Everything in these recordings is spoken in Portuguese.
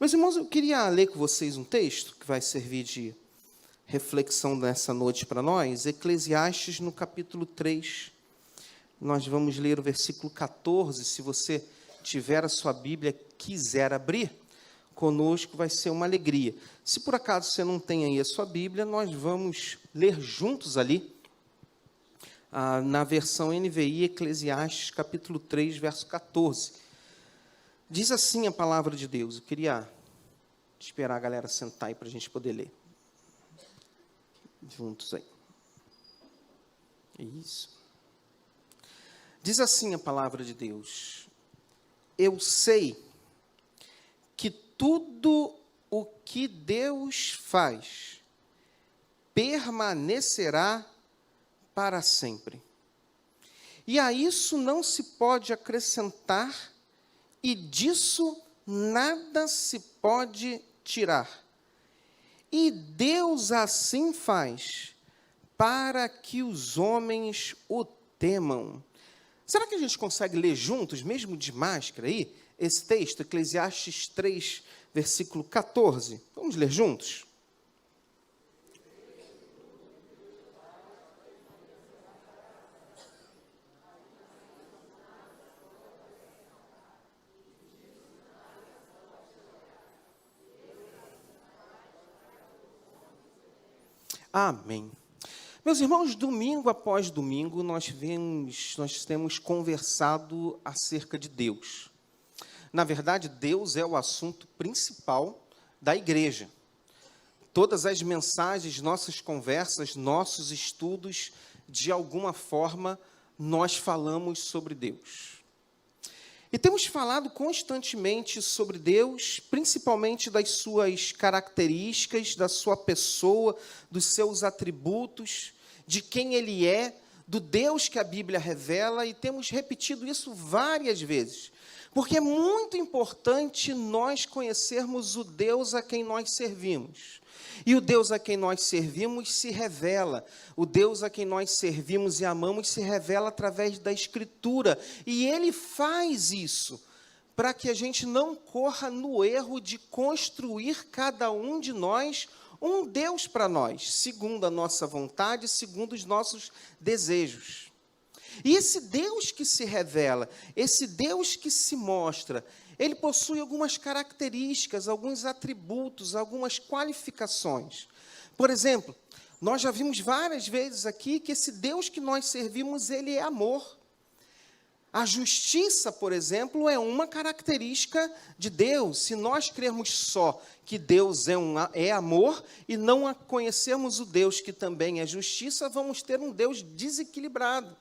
Meus irmãos, eu queria ler com vocês um texto que vai servir de reflexão nessa noite para nós. Eclesiastes, no capítulo 3. Nós vamos ler o versículo 14. Se você tiver a sua Bíblia, quiser abrir conosco, vai ser uma alegria. Se por acaso você não tem aí a sua Bíblia, nós vamos ler juntos ali, na versão NVI, Eclesiastes, capítulo 3, verso 14. Diz assim a palavra de Deus. Eu queria esperar a galera sentar aí para a gente poder ler. Juntos aí. Isso. Diz assim a palavra de Deus: eu sei que tudo o que Deus faz permanecerá para sempre. E a isso não se pode acrescentar, e disso nada se pode tirar. E Deus assim faz, para que os homens o temam. Será que a gente consegue ler juntos, mesmo de máscara aí, esse texto, Eclesiastes 3, versículo 14? Vamos ler juntos? Amém. Meus irmãos, domingo após domingo, nós temos conversado acerca de Deus. Na verdade, Deus é o assunto principal da igreja. Todas as mensagens, nossas conversas, nossos estudos, de alguma forma, nós falamos sobre Deus. E temos falado constantemente sobre Deus, principalmente das suas características, da sua pessoa, dos seus atributos, de quem Ele é, do Deus que a Bíblia revela, e temos repetido isso várias vezes, porque é muito importante nós conhecermos o Deus a quem nós servimos. E o Deus a quem nós servimos se revela. O Deus a quem nós servimos e amamos se revela através da Escritura. E Ele faz isso para que a gente não corra no erro de construir cada um de nós um Deus para nós, segundo a nossa vontade, segundo os nossos desejos. E esse Deus que se revela, esse Deus que se mostra, Ele possui algumas características, alguns atributos, algumas qualificações. Por exemplo, nós já vimos várias vezes aqui que esse Deus que nós servimos, Ele é amor. A justiça, por exemplo, é uma característica de Deus. Se nós crermos só que Deus é amor e não conhecermos o Deus que também é justiça, vamos ter um Deus desequilibrado.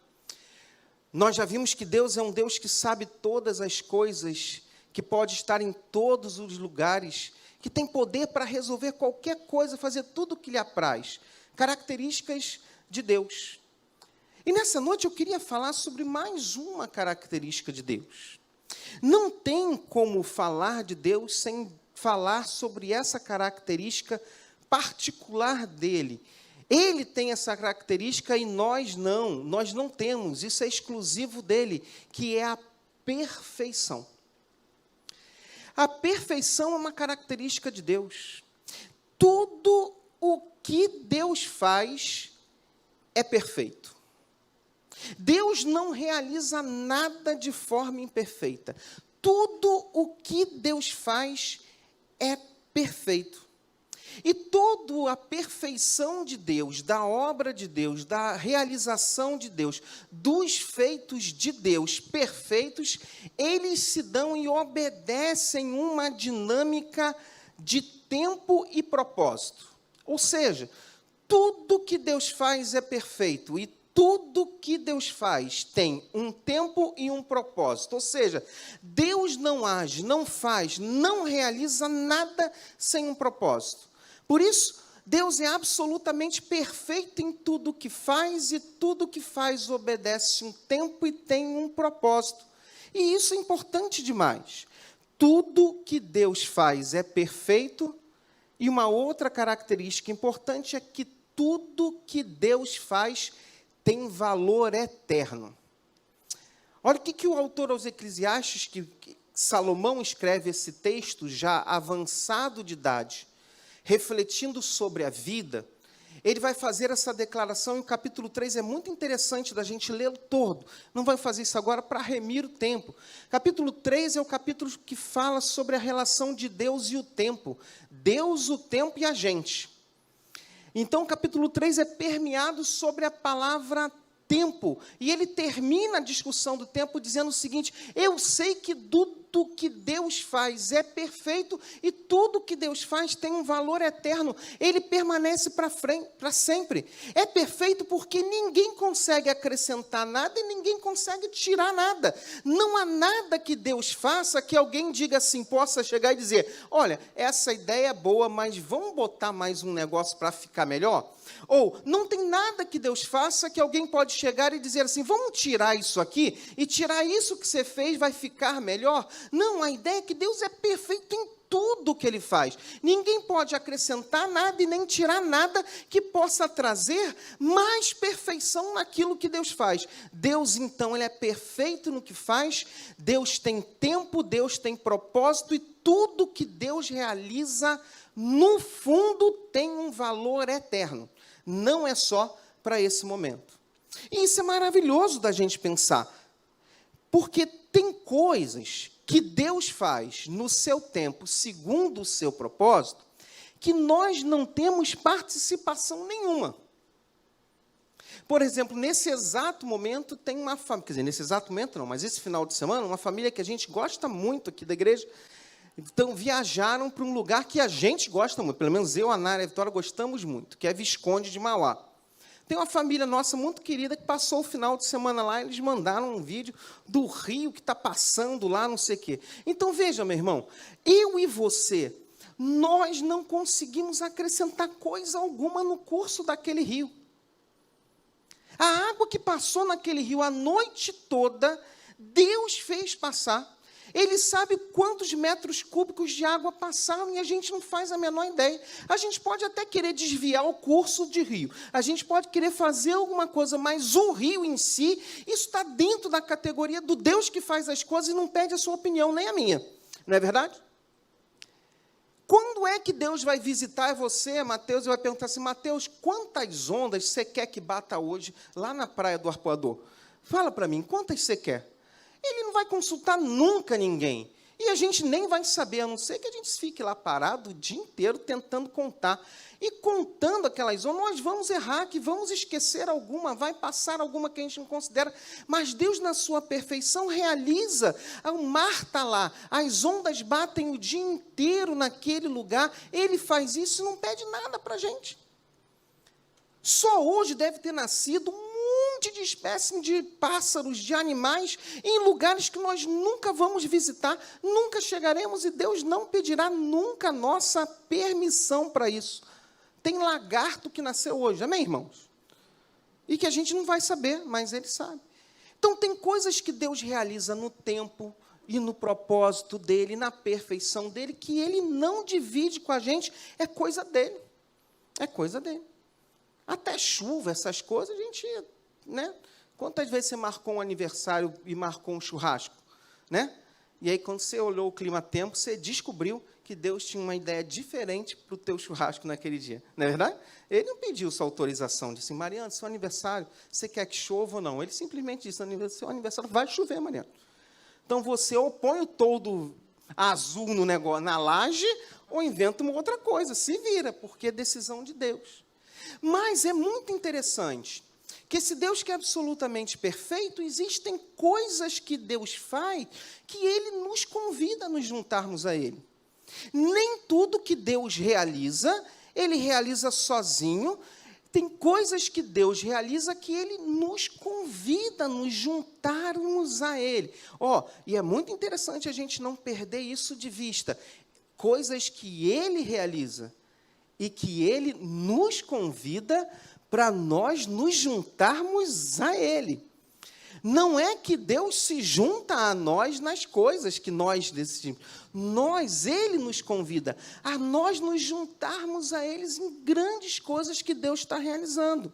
Nós já vimos que Deus é um Deus que sabe todas as coisas, que pode estar em todos os lugares, que tem poder para resolver qualquer coisa, fazer tudo o que lhe apraz. Características de Deus. E nessa noite eu queria falar sobre mais uma característica de Deus. Não tem como falar de Deus sem falar sobre essa característica particular dele. Ele tem essa característica e nós não temos, isso é exclusivo dele, que é a perfeição. A perfeição é uma característica de Deus. Tudo o que Deus faz é perfeito. Deus não realiza nada de forma imperfeita. Tudo o que Deus faz é perfeito. E toda a perfeição de Deus, da obra de Deus, da realização de Deus, dos feitos de Deus perfeitos, eles se dão e obedecem uma dinâmica de tempo e propósito. Ou seja, tudo que Deus faz é perfeito e tudo que Deus faz tem um tempo e um propósito. Ou seja, Deus não age, não faz, não realiza nada sem um propósito. Por isso, Deus é absolutamente perfeito em tudo o que faz, e tudo o que faz obedece um tempo e tem um propósito. E isso é importante demais. Tudo que Deus faz é perfeito, e uma outra característica importante é que tudo que Deus faz tem valor eterno. Olha o que o autor aos Eclesiastes, que Salomão escreve esse texto já avançado de idade, refletindo sobre a vida. Ele vai fazer essa declaração em capítulo 3, é muito interessante da gente ler todo. Não vai fazer isso agora para remir o tempo. Capítulo 3 é o capítulo que fala sobre a relação de Deus e o tempo. Deus, o tempo e a gente. Então, o capítulo 3 é permeado sobre a palavra tempo. E ele termina a discussão do tempo dizendo o seguinte: eu sei que tudo que Deus faz é perfeito e tudo que Deus faz tem um valor eterno. Ele permanece para sempre. É perfeito porque ninguém consegue acrescentar nada e ninguém consegue tirar nada. Não há nada que Deus faça que alguém diga assim, possa chegar e dizer, olha, essa ideia é boa, mas vamos botar mais um negócio para ficar melhor? Ou, não tem nada que Deus faça que alguém pode chegar e dizer assim, vamos tirar isso aqui, e tirar isso que você fez vai ficar melhor? Não, a ideia é que Deus é perfeito em tudo que Ele faz. Ninguém pode acrescentar nada e nem tirar nada que possa trazer mais perfeição naquilo que Deus faz. Deus, então, Ele é perfeito no que faz, Deus tem tempo, Deus tem propósito, e tudo que Deus realiza, no fundo, tem um valor eterno. Não é só para esse momento. E isso é maravilhoso da gente pensar, porque tem coisas que Deus faz no seu tempo, segundo o seu propósito, que nós não temos participação nenhuma. Por exemplo, nesse exato momento tem uma família, quer dizer, nesse exato momento não, mas esse final de semana, uma família que a gente gosta muito aqui da igreja, então viajaram para um lugar que a gente gosta muito, pelo menos eu, a Nara e a Vitória gostamos muito, que é Visconde de Mauá. Tem uma família nossa muito querida que passou o final de semana lá, eles mandaram um vídeo do rio que está passando lá, não sei o quê. Então, veja, meu irmão, eu e você, nós não conseguimos acrescentar coisa alguma no curso daquele rio. A água que passou naquele rio a noite toda, Deus fez passar. Ele sabe quantos metros cúbicos de água passaram e a gente não faz a menor ideia. A gente pode até querer desviar o curso de rio, a gente pode querer fazer alguma coisa, mas o rio em si, isso está dentro da categoria do Deus que faz as coisas e não pede a sua opinião, nem a minha. Não é verdade? Quando é que Deus vai visitar você, Mateus, e vai perguntar assim, Mateus, quantas ondas você quer que bata hoje lá na praia do Arpoador? Fala para mim, quantas você quer? Ele não vai consultar nunca ninguém. E a gente nem vai saber, a não ser que a gente fique lá parado o dia inteiro tentando contar. E contando aquelas ondas, nós vamos errar, que vamos esquecer alguma, vai passar alguma que a gente não considera. Mas Deus, na sua perfeição, realiza. O mar está lá, as ondas batem o dia inteiro naquele lugar. Ele faz isso e não pede nada para a gente. Só hoje deve ter nascido um monte de espécies de pássaros, de animais, em lugares que nós nunca vamos visitar, nunca chegaremos, e Deus não pedirá nunca nossa permissão para isso. Tem lagarto que nasceu hoje, amém, irmãos? E que a gente não vai saber, mas Ele sabe. Então, tem coisas que Deus realiza no tempo e no propósito dEle, na perfeição dEle, que Ele não divide com a gente, é coisa dEle. É coisa dEle. Até chuva, essas coisas, a gente, né? Quantas vezes você marcou um aniversário e marcou um churrasco, né? E aí, quando você olhou o clima-tempo, você descobriu que Deus tinha uma ideia diferente para o teu churrasco naquele dia, não é verdade? Ele não pediu sua autorização, disse, Mariana, seu aniversário, você quer que chova ou não? Ele simplesmente disse, seu aniversário vai chover, Mariana. Então, você ou põe o toldo azul no negócio, na laje, ou inventa uma outra coisa, se vira, porque é decisão de Deus. Mas é muito interessante que esse Deus que é absolutamente perfeito, existem coisas que Deus faz que Ele nos convida a nos juntarmos a Ele. Nem tudo que Deus realiza, Ele realiza sozinho. Tem coisas que Deus realiza que Ele nos convida a nos juntarmos a Ele. E é muito interessante a gente não perder isso de vista. Coisas que Ele realiza e que Ele nos convida para nós nos juntarmos a Ele. Não é que Deus se junta a nós nas coisas que nós decidimos. Ele nos convida a nós nos juntarmos a eles em grandes coisas que Deus está realizando.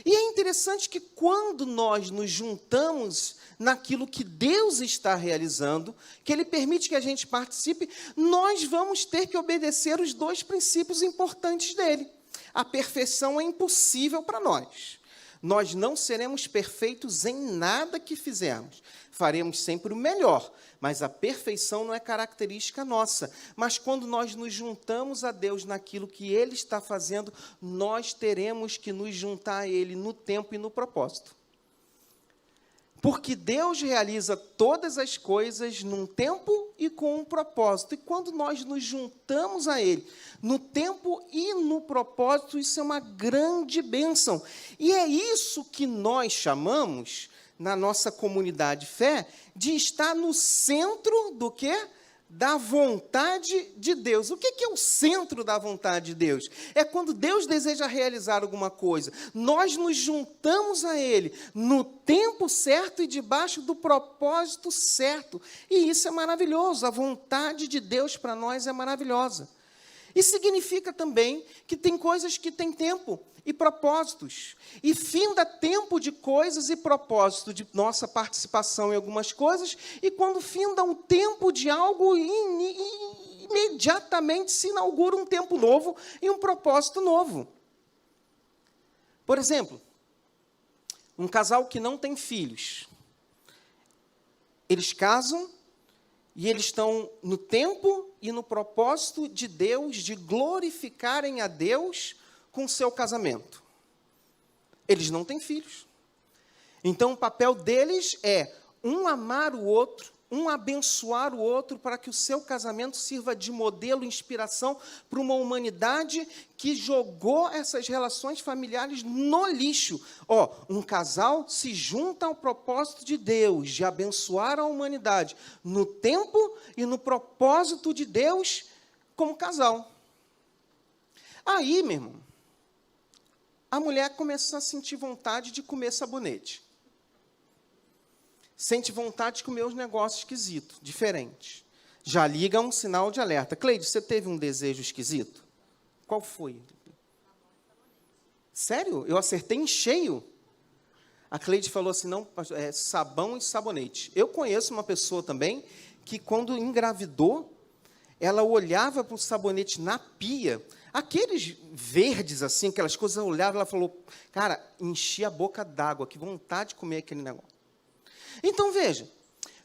E é interessante que quando nós nos juntamos naquilo que Deus está realizando, que Ele permite que a gente participe, nós vamos ter que obedecer os dois princípios importantes dele. A perfeição é impossível para nós. Nós não seremos perfeitos em nada que fizermos. Faremos sempre o melhor, mas a perfeição não é característica nossa. Mas quando nós nos juntamos a Deus naquilo que Ele está fazendo, nós teremos que nos juntar a Ele no tempo e no propósito. Porque Deus realiza todas as coisas num tempo e com um propósito. E quando nós nos juntamos a Ele, no tempo e no propósito, isso é uma grande bênção. E é isso que nós chamamos, na nossa comunidade fé, de estar no centro do quê? Da vontade de Deus. O que é o centro da vontade de Deus? É quando Deus deseja realizar alguma coisa, nós nos juntamos a Ele no tempo certo e debaixo do propósito certo. E isso é maravilhoso, a vontade de Deus para nós é maravilhosa. E significa também que tem coisas que têm tempo e propósitos. E finda tempo de coisas e propósito de nossa participação em algumas coisas, e quando finda um tempo de algo, imediatamente se inaugura um tempo novo e um propósito novo. Por exemplo, um casal que não tem filhos. Eles casam e eles estão no tempo e no propósito de Deus, de glorificarem a Deus com o seu casamento. Eles não têm filhos. Então, o papel deles é um amar o outro, um abençoar o outro, para que o seu casamento sirva de modelo, inspiração para uma humanidade que jogou essas relações familiares no lixo. Um casal se junta ao propósito de Deus, de abençoar a humanidade, no tempo e no propósito de Deus como casal. Aí, meu irmão, a mulher começa a sentir vontade de comer sabonete. Sente vontade de comer os negócios esquisitos, diferentes. Já liga um sinal de alerta. Cleide, você teve um desejo esquisito? Qual foi? Sério? Eu acertei em cheio. A Cleide falou assim, não, sabão e sabonete. Eu conheço uma pessoa também que, quando engravidou, ela olhava para o sabonete na pia, aqueles verdes, assim, aquelas coisas, ela olhava, ela falou, cara, enchi a boca d'água, que vontade de comer aquele negócio. Então, veja,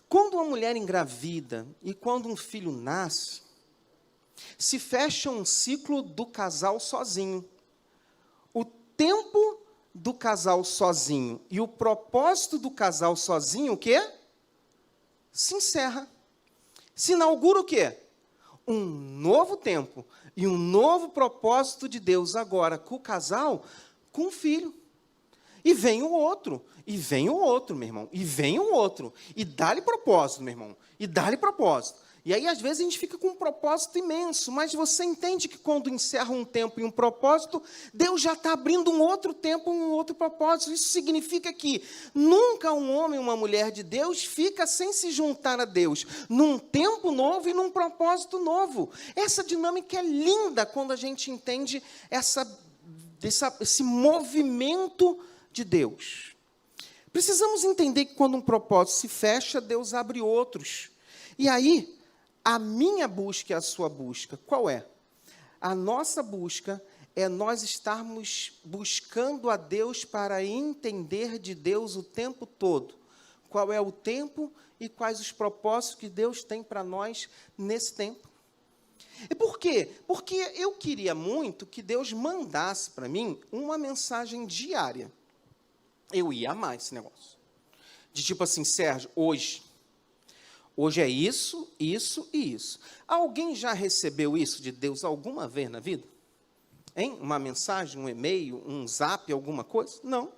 quando uma mulher engravida e quando um filho nasce, se fecha um ciclo do casal sozinho. O tempo do casal sozinho e o propósito do casal sozinho, o quê? Se encerra. Se inaugura o quê? Um novo tempo e um novo propósito de Deus agora com o casal, com o filho. E vem o outro, meu irmão, e vem o outro, e dá-lhe propósito, meu irmão, e dá-lhe propósito. E aí, às vezes, a gente fica com um propósito imenso, mas você entende que quando encerra um tempo e um propósito, Deus já está abrindo um outro tempo, um outro propósito. Isso significa que nunca um homem ou uma mulher de Deus fica sem se juntar a Deus, num tempo novo e num propósito novo. Essa dinâmica é linda quando a gente entende esse movimento de Deus. Precisamos entender que quando um propósito se fecha, Deus abre outros. E aí, a minha busca e a sua busca, qual é? A nossa busca é nós estarmos buscando a Deus para entender de Deus o tempo todo. Qual é o tempo e quais os propósitos que Deus tem para nós nesse tempo. E por quê? Porque eu queria muito que Deus mandasse para mim uma mensagem diária. Eu ia amar esse negócio. De tipo assim, Sérgio, hoje é isso, isso e isso. Alguém já recebeu isso de Deus alguma vez na vida? Hein? Uma mensagem, um e-mail, um zap, alguma coisa? Não.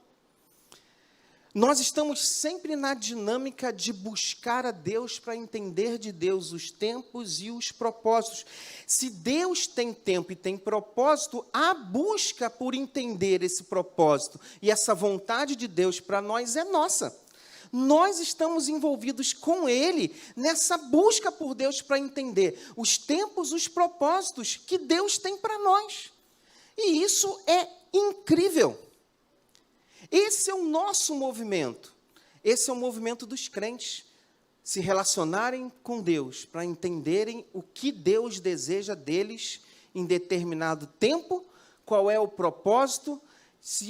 Nós estamos sempre na dinâmica de buscar a Deus para entender de Deus os tempos e os propósitos. Se Deus tem tempo e tem propósito, a busca por entender esse propósito e essa vontade de Deus para nós é nossa. Nós estamos envolvidos com Ele nessa busca por Deus para entender os tempos, os propósitos que Deus tem para nós. E isso é incrível. Esse é o nosso movimento. Esse é o movimento dos crentes. Se relacionarem com Deus, para entenderem o que Deus deseja deles em determinado tempo, qual é o propósito,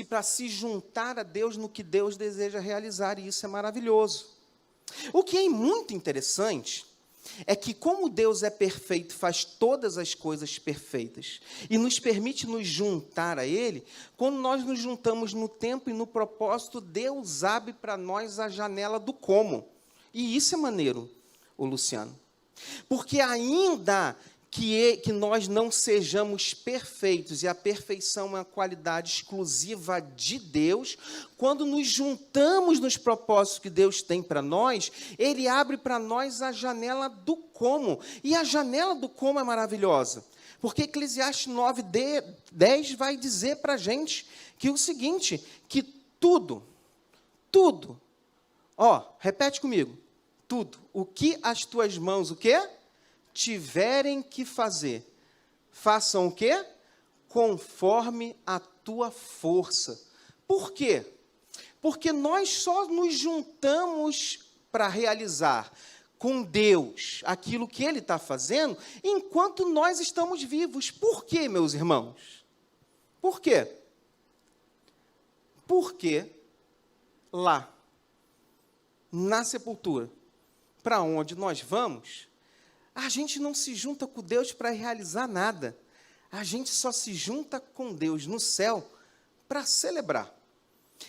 para se juntar a Deus no que Deus deseja realizar, e isso é maravilhoso. O que é muito interessante é que, como Deus é perfeito, faz todas as coisas perfeitas, e nos permite nos juntar a Ele, quando nós nos juntamos no tempo e no propósito, Deus abre para nós a janela do como. E isso é maneiro, Luciano. Porque ainda que nós não sejamos perfeitos, e a perfeição é uma qualidade exclusiva de Deus, quando nos juntamos nos propósitos que Deus tem para nós, Ele abre para nós a janela do como. E a janela do como é maravilhosa, porque Eclesiastes 9:10 vai dizer para a gente que o seguinte, que tudo, repete comigo, tudo, o que as tuas mãos, o quê? Tiverem que fazer, façam o quê? Conforme a tua força. Por quê? Porque nós só nos juntamos para realizar com Deus aquilo que Ele está fazendo, enquanto nós estamos vivos. Por quê, meus irmãos? Por quê? Porque lá, na sepultura, para onde nós vamos, a gente não se junta com Deus para realizar nada. A gente só se junta com Deus no céu para celebrar.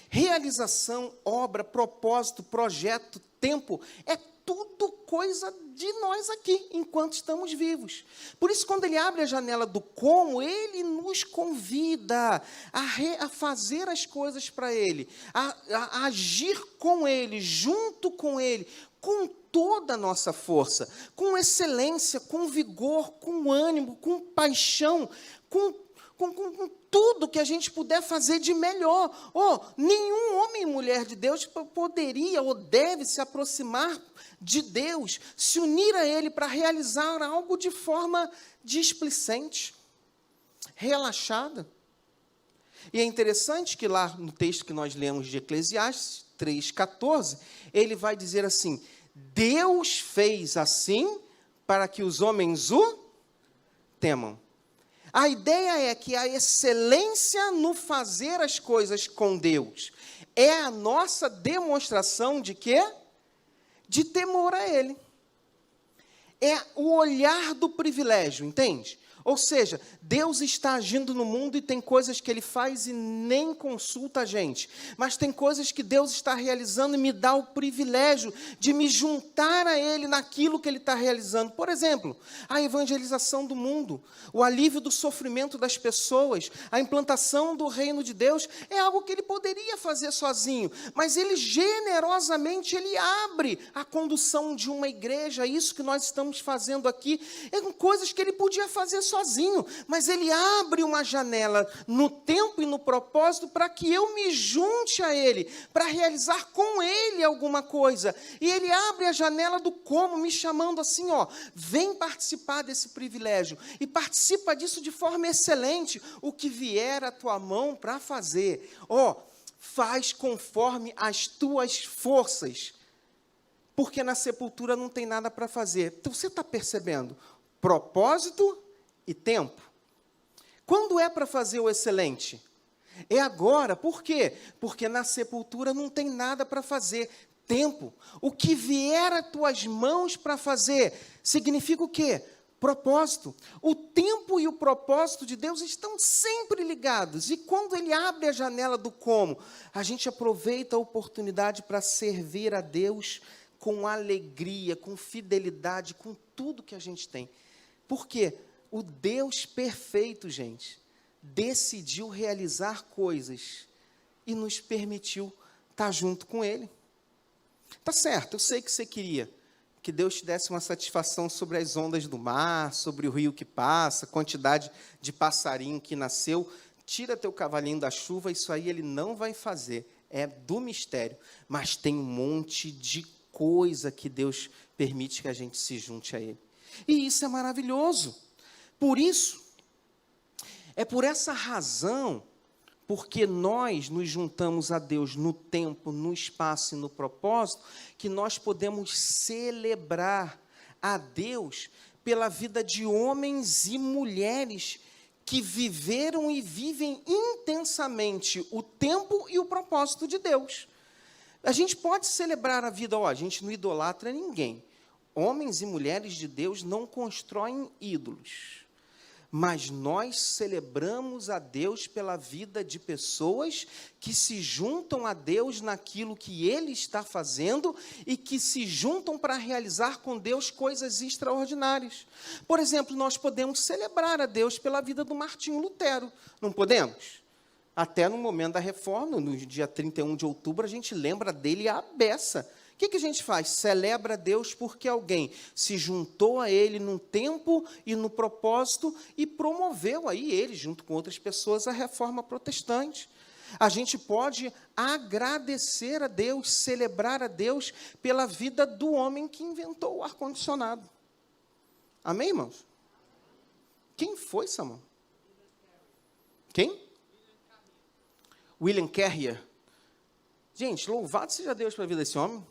Realização, obra, propósito, projeto, tempo, é tudo coisa de nós aqui, enquanto estamos vivos. Por isso, quando Ele abre a janela do como, Ele nos convida a fazer as coisas para Ele, a agir com Ele, junto com Ele, com toda a nossa força, com excelência, com vigor, com ânimo, com paixão, com tudo que a gente puder fazer de melhor. Nenhum homem e mulher de Deus poderia ou deve se aproximar de Deus, se unir a Ele para realizar algo de forma displicente, relaxada. E é interessante que lá no texto que nós lemos de Eclesiastes 3:14, ele vai dizer assim, Deus fez assim para que os homens o temam. A ideia é que a excelência no fazer as coisas com Deus é a nossa demonstração de quê? De temor a Ele. É o olhar do privilégio, entende? Ou seja, Deus está agindo no mundo e tem coisas que Ele faz e nem consulta a gente. Mas tem coisas que Deus está realizando e me dá o privilégio de me juntar a Ele naquilo que Ele está realizando. Por exemplo, a evangelização do mundo, o alívio do sofrimento das pessoas, a implantação do reino de Deus, é algo que Ele poderia fazer sozinho. Mas Ele generosamente, Ele abre a condução de uma igreja, isso que nós estamos fazendo aqui, é coisas que Ele podia fazer sozinho, mas Ele abre uma janela no tempo e no propósito para que eu me junte a Ele, para realizar com Ele alguma coisa. E Ele abre a janela do como, me chamando assim, vem participar desse privilégio, e participa disso de forma excelente, o que vier à tua mão para fazer. Faz conforme as tuas forças, porque na sepultura não tem nada para fazer. Então, você está percebendo? Propósito e tempo. Quando é para fazer o excelente? É agora. Por quê? Porque na sepultura não tem nada para fazer. Tempo. O que vier às tuas mãos para fazer, significa o quê? Propósito. O tempo e o propósito de Deus estão sempre ligados. E quando Ele abre a janela do como, a gente aproveita a oportunidade para servir a Deus com alegria, com fidelidade, com tudo que a gente tem. Por quê? O Deus perfeito, gente, decidiu realizar coisas e nos permitiu estar junto com Ele. Tá certo, eu sei que você queria que Deus te desse uma satisfação sobre as ondas do mar, sobre o rio que passa, quantidade de passarinho que nasceu. Tira teu cavalinho da chuva, isso aí Ele não vai fazer, é do mistério. Mas tem um monte de coisa que Deus permite que a gente se junte a Ele. E isso é maravilhoso. Por isso, é por essa razão porque nós nos juntamos a Deus no tempo, no espaço e no propósito, que nós podemos celebrar a Deus pela vida de homens e mulheres que viveram e vivem intensamente o tempo e o propósito de Deus. A gente pode celebrar a vida, a gente não idolatra ninguém. Homens e mulheres de Deus não constroem ídolos. Mas nós celebramos a Deus pela vida de pessoas que se juntam a Deus naquilo que Ele está fazendo e que se juntam para realizar com Deus coisas extraordinárias. Por exemplo, nós podemos celebrar a Deus pela vida do Martinho Lutero, não podemos? Até no momento da reforma, no dia 31 de outubro, a gente lembra dele à beça. O que a gente faz? Celebra a Deus porque alguém se juntou a Ele no tempo e no propósito e promoveu aí ele, junto com outras pessoas, a reforma protestante. A gente pode agradecer a Deus, celebrar a Deus pela vida do homem que inventou o ar-condicionado. Amém, irmãos? Quem foi, Samuel? Quem? William Carrier. Gente, louvado seja Deus pela vida desse homem.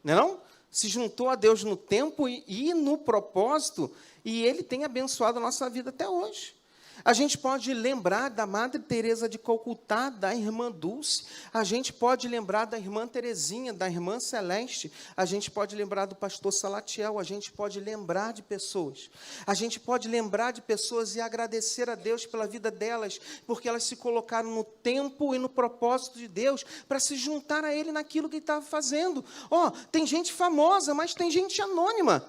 Não é não? Se juntou a Deus no tempo e no propósito, e Ele tem abençoado a nossa vida até hoje. A gente pode lembrar da Madre Teresa de Calcutá, da irmã Dulce, a gente pode lembrar da irmã Terezinha, da irmã Celeste, a gente pode lembrar do pastor Salatiel, a gente pode lembrar de pessoas. A gente pode lembrar de pessoas e agradecer a Deus pela vida delas, porque elas se colocaram no tempo e no propósito de Deus para se juntar a Ele naquilo que Ele estava fazendo. Tem gente famosa, mas tem gente anônima.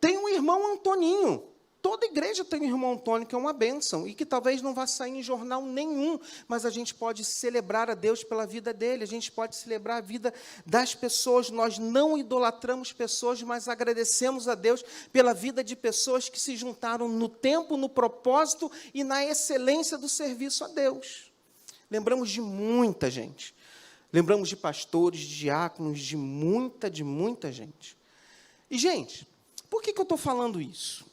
Tem um irmão Antoninho. Toda igreja tem um irmão Antônio, que é uma bênção, e que talvez não vá sair em jornal nenhum, mas a gente pode celebrar a Deus pela vida dele, a gente pode celebrar a vida das pessoas. Nós não idolatramos pessoas, mas agradecemos a Deus pela vida de pessoas que se juntaram no tempo, no propósito e na excelência do serviço a Deus. Lembramos de muita gente. Lembramos de pastores, de diáconos, de muita gente. E, gente, por que eu estou falando isso?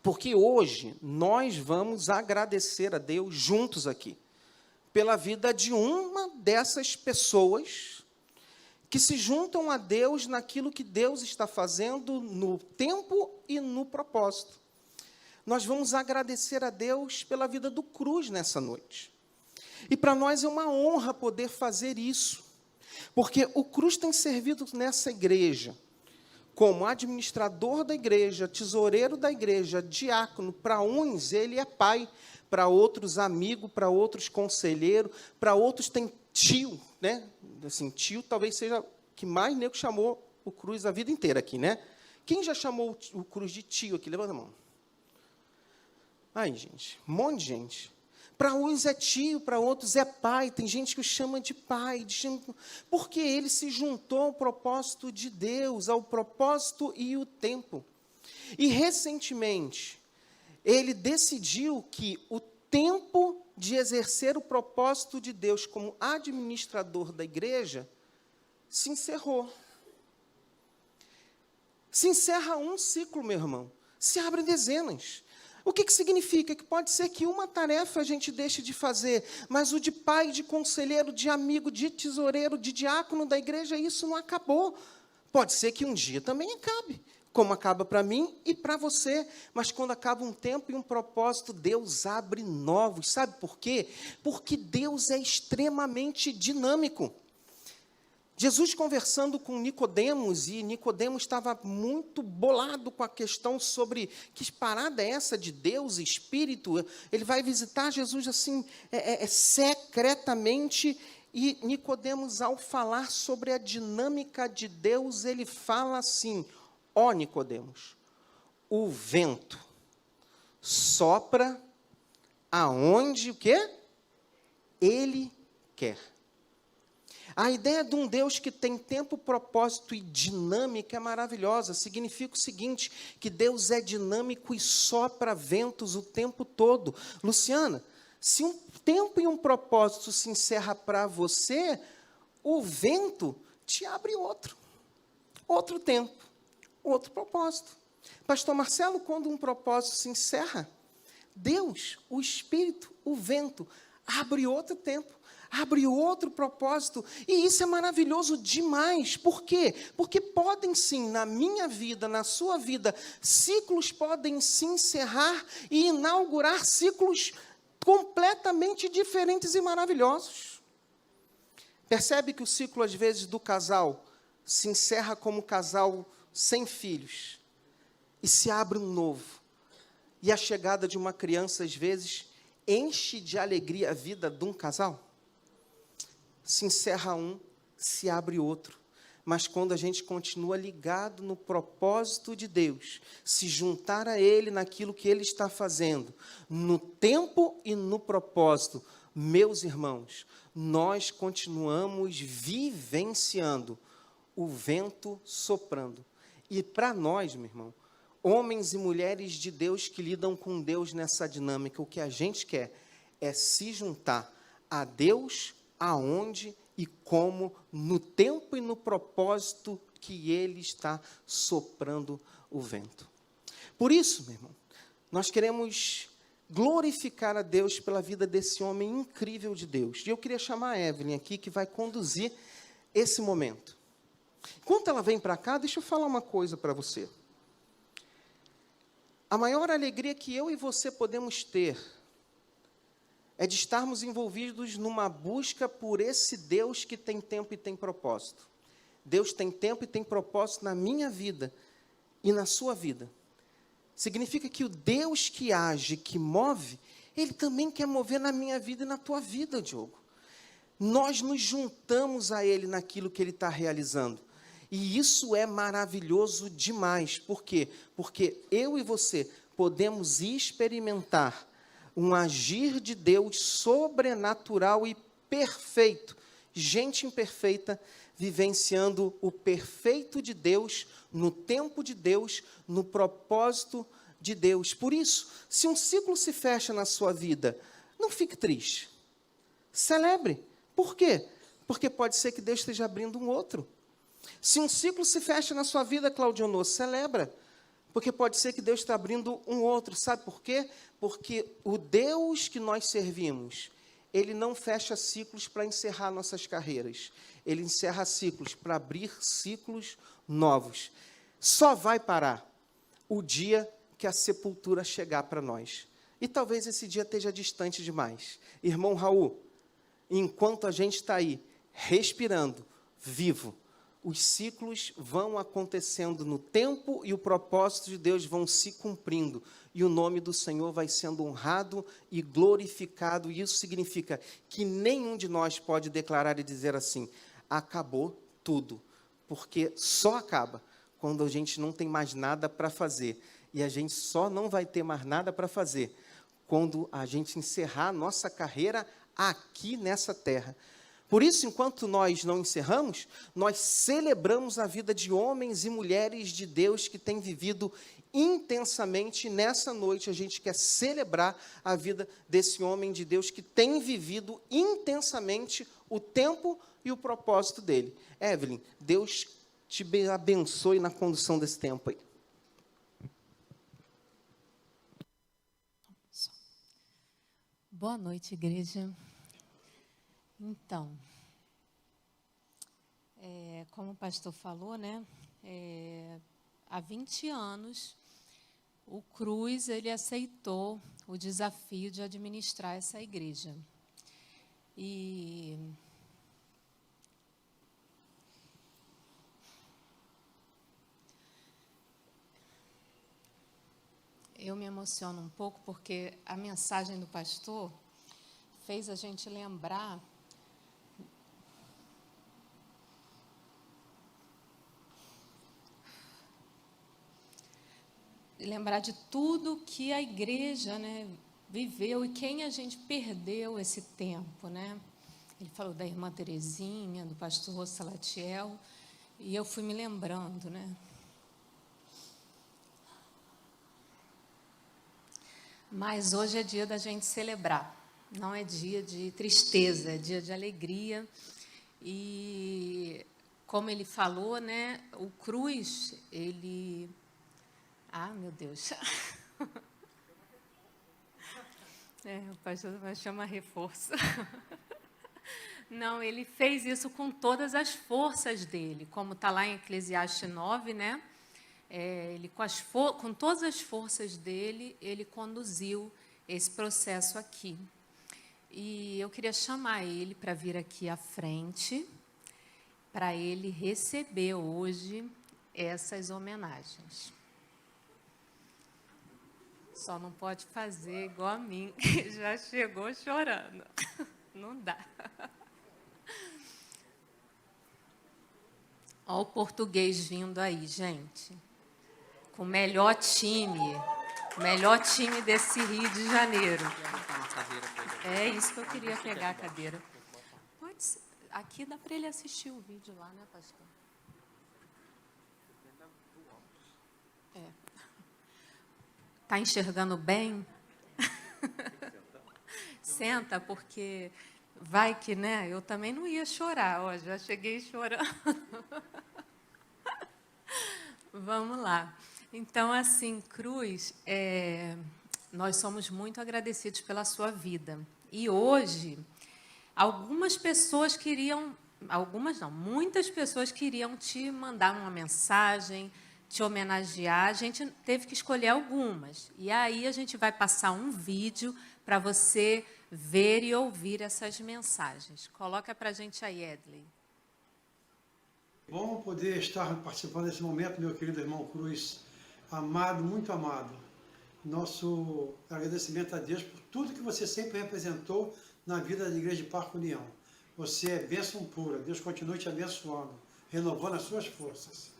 Porque hoje nós vamos agradecer a Deus juntos aqui, pela vida de uma dessas pessoas que se juntam a Deus naquilo que Deus está fazendo no tempo e no propósito. Nós vamos agradecer a Deus pela vida do Cruz nessa noite. E para nós é uma honra poder fazer isso, porque o Cruz tem servido nessa igreja como administrador da igreja, tesoureiro da igreja, diácono. Para uns ele é pai, para outros amigo, para outros conselheiro, para outros tem tio, né? Assim, tio talvez seja o que mais nego chamou o Cruz a vida inteira aqui, né? Quem já chamou o Cruz de tio aqui? Levanta a mão. Ai, gente, um monte de gente. Para uns é tio, para outros é pai. Tem gente que o chama de pai, porque ele se juntou ao propósito de Deus, ao propósito e o tempo. E, recentemente, ele decidiu que o tempo de exercer o propósito de Deus como administrador da igreja se encerrou. Se encerra um ciclo, meu irmão. Se abrem dezenas. O que significa? Que pode ser que uma tarefa a gente deixe de fazer, mas o de pai, de conselheiro, de amigo, de tesoureiro, de diácono da igreja, isso não acabou. Pode ser que um dia também acabe, como acaba para mim e para você, mas quando acaba um tempo e um propósito, Deus abre novos. Sabe por quê? Porque Deus é extremamente dinâmico. Jesus conversando com Nicodemos, e Nicodemos estava muito bolado com a questão sobre que parada é essa de Deus e Espírito. Ele vai visitar Jesus assim, secretamente, e Nicodemos, ao falar sobre a dinâmica de Deus, ele fala assim: Nicodemos, o vento sopra aonde o quê? Ele quer. A ideia de um Deus que tem tempo, propósito e dinâmica é maravilhosa. Significa o seguinte, que Deus é dinâmico e sopra ventos o tempo todo. Luciana, se um tempo e um propósito se encerra para você, o vento te abre outro tempo, outro propósito. Pastor Marcelo, quando um propósito se encerra, Deus, o Espírito, o vento, abre outro tempo, abre outro propósito, e isso é maravilhoso demais. Por quê? Porque podem sim, na minha vida, na sua vida, ciclos podem se encerrar e inaugurar ciclos completamente diferentes e maravilhosos. Percebe que o ciclo, às vezes, do casal se encerra como casal sem filhos e se abre um novo. E a chegada de uma criança, às vezes, enche de alegria a vida de um casal. Se encerra um, se abre outro. Mas quando a gente continua ligado no propósito de Deus, se juntar a Ele naquilo que Ele está fazendo, no tempo e no propósito, meus irmãos, nós continuamos vivenciando o vento soprando. E para nós, meu irmão, homens e mulheres de Deus que lidam com Deus nessa dinâmica, o que a gente quer é se juntar a Deus aonde e como, no tempo e no propósito que Ele está soprando o vento. Por isso, meu irmão, nós queremos glorificar a Deus pela vida desse homem incrível de Deus. E eu queria chamar a Evelyn aqui, que vai conduzir esse momento. Enquanto ela vem para cá, deixa eu falar uma coisa para você. A maior alegria que eu e você podemos ter é de estarmos envolvidos numa busca por esse Deus que tem tempo e tem propósito. Deus tem tempo e tem propósito na minha vida e na sua vida. Significa que o Deus que age, que move, Ele também quer mover na minha vida e na tua vida, Diogo. Nós nos juntamos a Ele naquilo que Ele está realizando. E isso é maravilhoso demais. Por quê? Porque eu e você podemos experimentar um agir de Deus sobrenatural e perfeito. Gente imperfeita vivenciando o perfeito de Deus, no tempo de Deus, no propósito de Deus. Por isso, se um ciclo se fecha na sua vida, não fique triste. Celebre. Por quê? Porque pode ser que Deus esteja abrindo um outro. Se um ciclo se fecha na sua vida, Claudionô, celebra. Porque pode ser que Deus está abrindo um outro. Sabe por quê? Porque o Deus que nós servimos, Ele não fecha ciclos para encerrar nossas carreiras. Ele encerra ciclos para abrir ciclos novos. Só vai parar o dia que a sepultura chegar para nós. E talvez esse dia esteja distante demais. Irmão Raul, enquanto a gente está aí, respirando, vivo, os ciclos vão acontecendo no tempo e o propósito de Deus vão se cumprindo. E o nome do Senhor vai sendo honrado e glorificado. E isso significa que nenhum de nós pode declarar e dizer assim, acabou tudo. Porque só acaba quando a gente não tem mais nada para fazer. E a gente só não vai ter mais nada para fazer quando a gente encerrar a nossa carreira aqui nessa terra. Por isso, enquanto nós não encerramos, nós celebramos a vida de homens e mulheres de Deus que têm vivido intensamente. Nessa noite, a gente quer celebrar a vida desse homem de Deus que tem vivido intensamente o tempo e o propósito dele. Evelyn, Deus te abençoe na condução desse tempo aí. Boa noite, igreja. Então, como o pastor falou, né, há 20 anos, o Cruz, ele aceitou o desafio de administrar essa igreja. E eu me emociono um pouco porque a mensagem do pastor fez a gente lembrar de tudo que a igreja, né, viveu e quem a gente perdeu esse tempo, né? Ele falou da irmã Terezinha, do pastor Salatiel, e eu fui me lembrando, né? Mas hoje é dia da gente celebrar, não é dia de tristeza, é dia de alegria. E como ele falou, né, o Cruz, ele... Ah, meu Deus. O pastor vai chamar reforço. Não, ele fez isso com todas as forças dele, como está lá em Eclesiastes 9, né? Ele, com todas as forças dele, ele conduziu esse processo aqui. E eu queria chamar ele para vir aqui à frente, para ele receber hoje essas homenagens. Só não pode fazer igual a mim, que já chegou chorando. Não dá. Olha o português vindo aí, gente. Com o melhor time desse Rio de Janeiro. É isso que eu queria pegar a cadeira. Pode ser. Aqui dá para ele assistir o vídeo lá, né, pastor? Está enxergando bem? Senta, porque vai que, né? Eu também não ia chorar, ó, já cheguei chorando. Vamos lá. Então, assim, Cruz, nós somos muito agradecidos pela sua vida. E hoje, muitas pessoas queriam te mandar uma mensagem, te homenagear. A gente teve que escolher algumas. E aí a gente vai passar um vídeo para você ver e ouvir essas mensagens. Coloca para a gente aí, Edley. Bom poder estar participando desse momento, meu querido irmão Cruz, amado, muito amado. Nosso agradecimento a Deus por tudo que você sempre representou na vida da Igreja de Parque União. Você é bênção pura. Deus continue te abençoando, renovando as suas forças.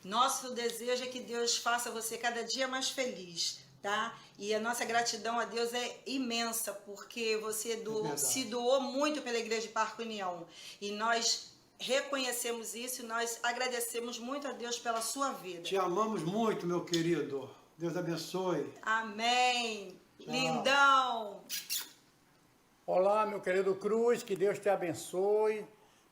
Nosso desejo é que Deus faça você cada dia mais feliz, tá? E a nossa gratidão a Deus é imensa, porque você se doou muito pela Igreja de Parque União. E nós reconhecemos isso e nós agradecemos muito a Deus pela sua vida. Te amamos muito, meu querido. Deus abençoe. Amém. Tchau. Lindão. Olá, meu querido Cruz, que Deus te abençoe.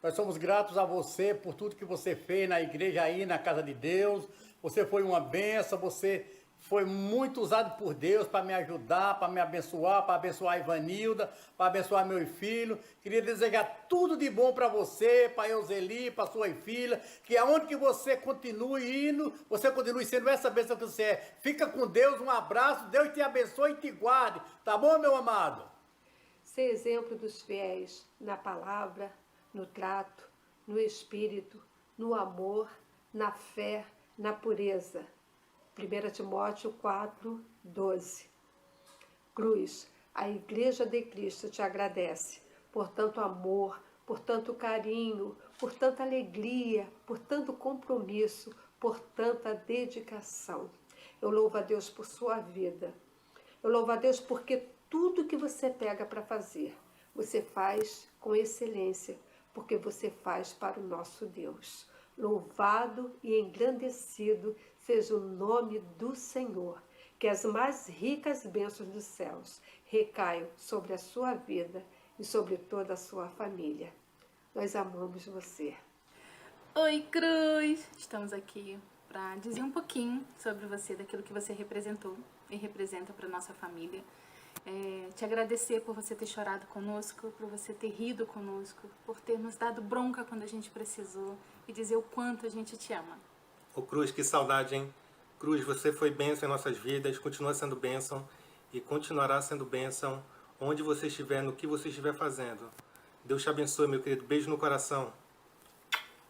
Nós somos gratos a você por tudo que você fez na igreja aí, na casa de Deus. Você foi uma bênção, você foi muito usado por Deus para me ajudar, para me abençoar, para abençoar a Ivanilda, para abençoar meu filho. Queria desejar tudo de bom para você, para Euseli, para sua filha, que aonde que você continue indo, você continue sendo essa bênção que você é. Fica com Deus, um abraço, Deus te abençoe e te guarde. Tá bom, meu amado? Ser exemplo dos fiéis na palavra, no trato, no espírito, no amor, na fé, na pureza. 1 Timóteo 4, 12. Cruz, a Igreja de Cristo te agradece por tanto amor, por tanto carinho, por tanta alegria, por tanto compromisso, por tanta dedicação. Eu louvo a Deus por sua vida. Eu louvo a Deus porque tudo que você pega para fazer, você faz com excelência, porque você faz para o nosso Deus. Louvado e engrandecido seja o nome do Senhor, que as mais ricas bênçãos dos céus recaiam sobre a sua vida e sobre toda a sua família. Nós amamos você. Oi, Cruz! Estamos aqui para dizer um pouquinho sobre você, daquilo que você representou e representa para a nossa família. Te agradecer por você ter chorado conosco, por você ter rido conosco, por ter nos dado bronca quando a gente precisou e dizer o quanto a gente te ama. Ô Cruz, que saudade, hein? Cruz, você foi bênção em nossas vidas, continua sendo bênção e continuará sendo bênção onde você estiver, no que você estiver fazendo. Deus te abençoe, meu querido. Beijo no coração.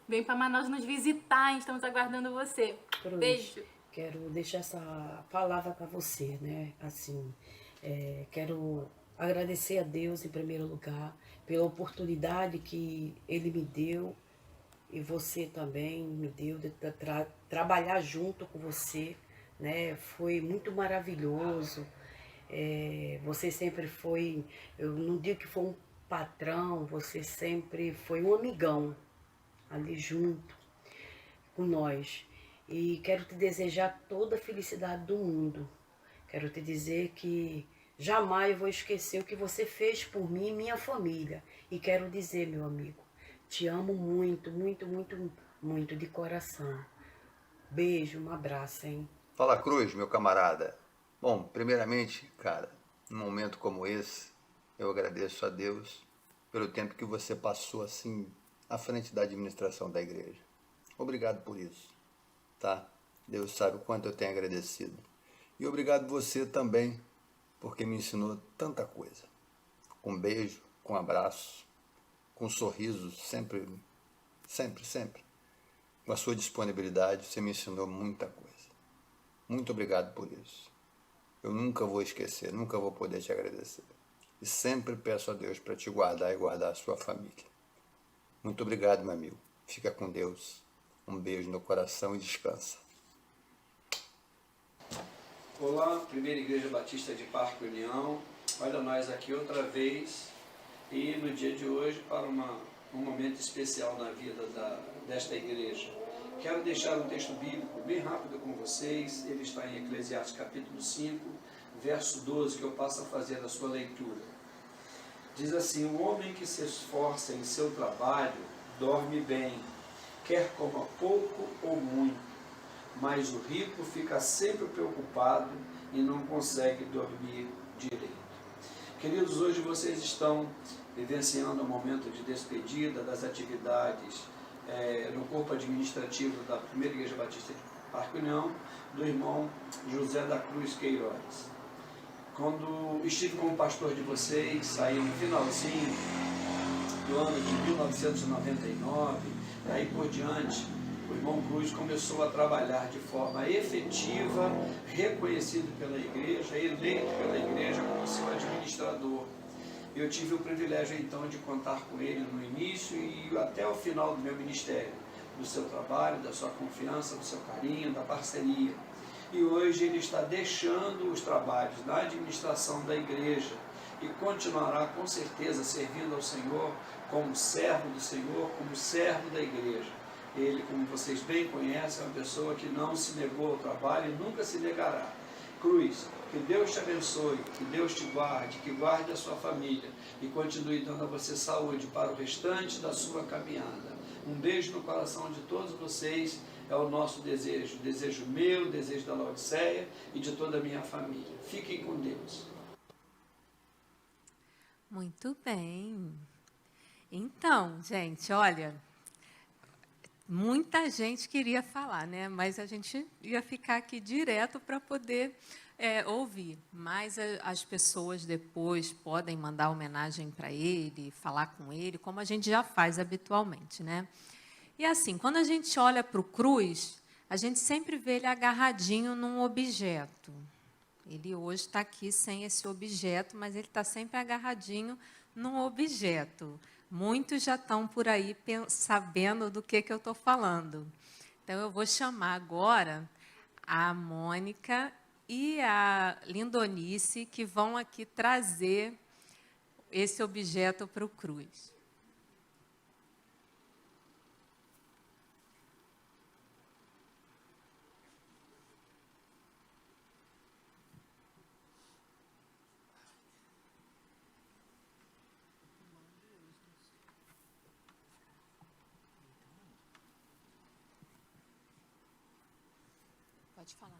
Vem para Manaus nos visitar, hein? Estamos aguardando você. Cruz, beijo. Quero deixar essa palavra para você, né? Assim, quero agradecer a Deus em primeiro lugar pela oportunidade que Ele me deu e você também me deu de trabalhar junto com você, né? Foi muito maravilhoso. Você sempre foi, eu não digo que foi um patrão, você sempre foi um amigão ali junto com nós. E quero te desejar toda a felicidade do mundo. Quero te dizer que jamais vou esquecer o que você fez por mim e minha família. E quero dizer, meu amigo, te amo muito, muito, muito, muito de coração. Beijo, um abraço, hein? Fala, Cruz, meu camarada. Bom, primeiramente, cara, num momento como esse, eu agradeço a Deus pelo tempo que você passou assim à frente da administração da igreja. Obrigado por isso, tá? Deus sabe o quanto eu tenho agradecido. E obrigado você também, porque me ensinou tanta coisa. Com beijo, com abraço, com sorriso, sempre, sempre, sempre. Com a sua disponibilidade, você me ensinou muita coisa. Muito obrigado por isso. Eu nunca vou esquecer, nunca vou poder te agradecer. E sempre peço a Deus para te guardar e guardar a sua família. Muito obrigado, meu amigo. Fica com Deus. Um beijo no coração e descansa. Olá, Primeira Igreja Batista de Parque União. Olha nós aqui outra vez e no dia de hoje para um momento especial na vida desta igreja. Quero deixar um texto bíblico bem rápido com vocês. Ele está em Eclesiastes capítulo 5, verso 12, que eu passo a fazer a sua leitura. Diz assim: o homem que se esforça em seu trabalho dorme bem, quer coma pouco ou muito, mas o rico fica sempre preocupado e não consegue dormir direito. Queridos, hoje vocês estão vivenciando um momento de despedida das atividades no corpo administrativo da Primeira Igreja Batista de Parque União, do irmão José da Cruz Queiroz. Quando estive como pastor de vocês, saiu no finalzinho do ano de 1999, daí por diante, o irmão Cruz começou a trabalhar de forma efetiva, reconhecido pela igreja, eleito pela igreja como seu administrador. Eu tive o privilégio então de contar com ele no início e até o final do meu ministério, do seu trabalho, da sua confiança, do seu carinho, da parceria. E hoje ele está deixando os trabalhos na administração da igreja e continuará com certeza servindo ao Senhor como servo do Senhor, como servo da igreja. Ele, como vocês bem conhecem, é uma pessoa que não se negou ao trabalho e nunca se negará. Cruz, que Deus te abençoe, que Deus te guarde, que guarde a sua família e continue dando a você saúde para o restante da sua caminhada. Um beijo no coração de todos vocês, é o nosso desejo, desejo meu, desejo da Laodiceia e de toda a minha família. Fiquem com Deus. Muito bem. Então, gente, olha, muita gente queria falar, né? Mas a gente ia ficar aqui direto para poder ouvir. Mas as pessoas depois podem mandar homenagem para ele, falar com ele, como a gente já faz habitualmente, né? E assim, quando a gente olha para o Cruz, a gente sempre vê ele agarradinho num objeto. Ele hoje está aqui sem esse objeto, mas ele está sempre agarradinho num objeto. Muitos já estão por aí sabendo do que eu estou falando. Então, eu vou chamar agora a Mônica e a Lindonice, que vão aqui trazer esse objeto para o Cruz. Pode falar.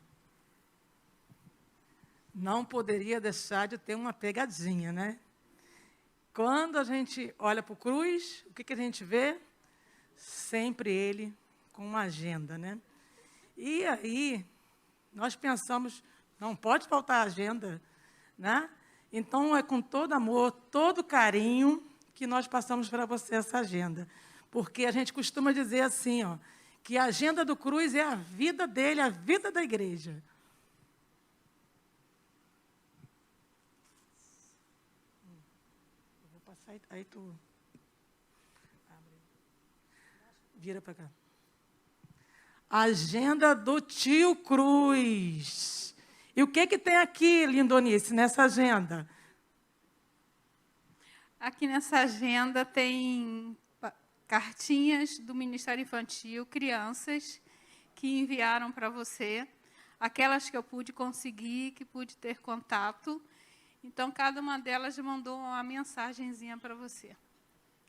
Não poderia deixar de ter uma pegadinha, né? Quando a gente olha para o Cruz, o que a gente vê? Sempre ele com uma agenda, né? E aí, nós pensamos, não pode faltar agenda, né? Então, é com todo amor, todo carinho que nós passamos para você essa agenda. Porque a gente costuma dizer assim, ó, que a agenda do Cruz é a vida dele, a vida da igreja. Eu vou passar, aí tu abre. Vira para cá. Agenda do tio Cruz. E o que tem aqui, Lindonice, nessa agenda? Aqui nessa agenda tem cartinhas do Ministério Infantil, crianças que enviaram para você, aquelas que eu pude conseguir, que pude ter contato. Então, cada uma delas mandou uma mensagenzinha para você.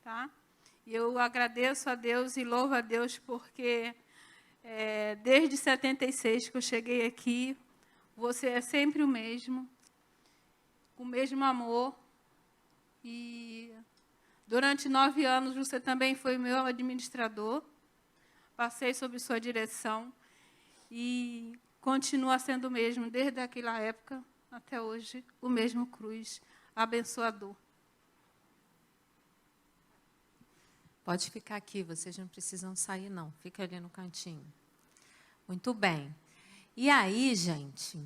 Tá? E eu agradeço a Deus e louvo a Deus porque, desde 76 que eu cheguei aqui, você é sempre o mesmo, com o mesmo amor. E durante 9 anos você também foi meu administrador. Passei sob sua direção e continua sendo o mesmo, desde aquela época até hoje, o mesmo Cruz, abençoador. Pode ficar aqui, vocês não precisam sair, não. Fica ali no cantinho. Muito bem. E aí, gente,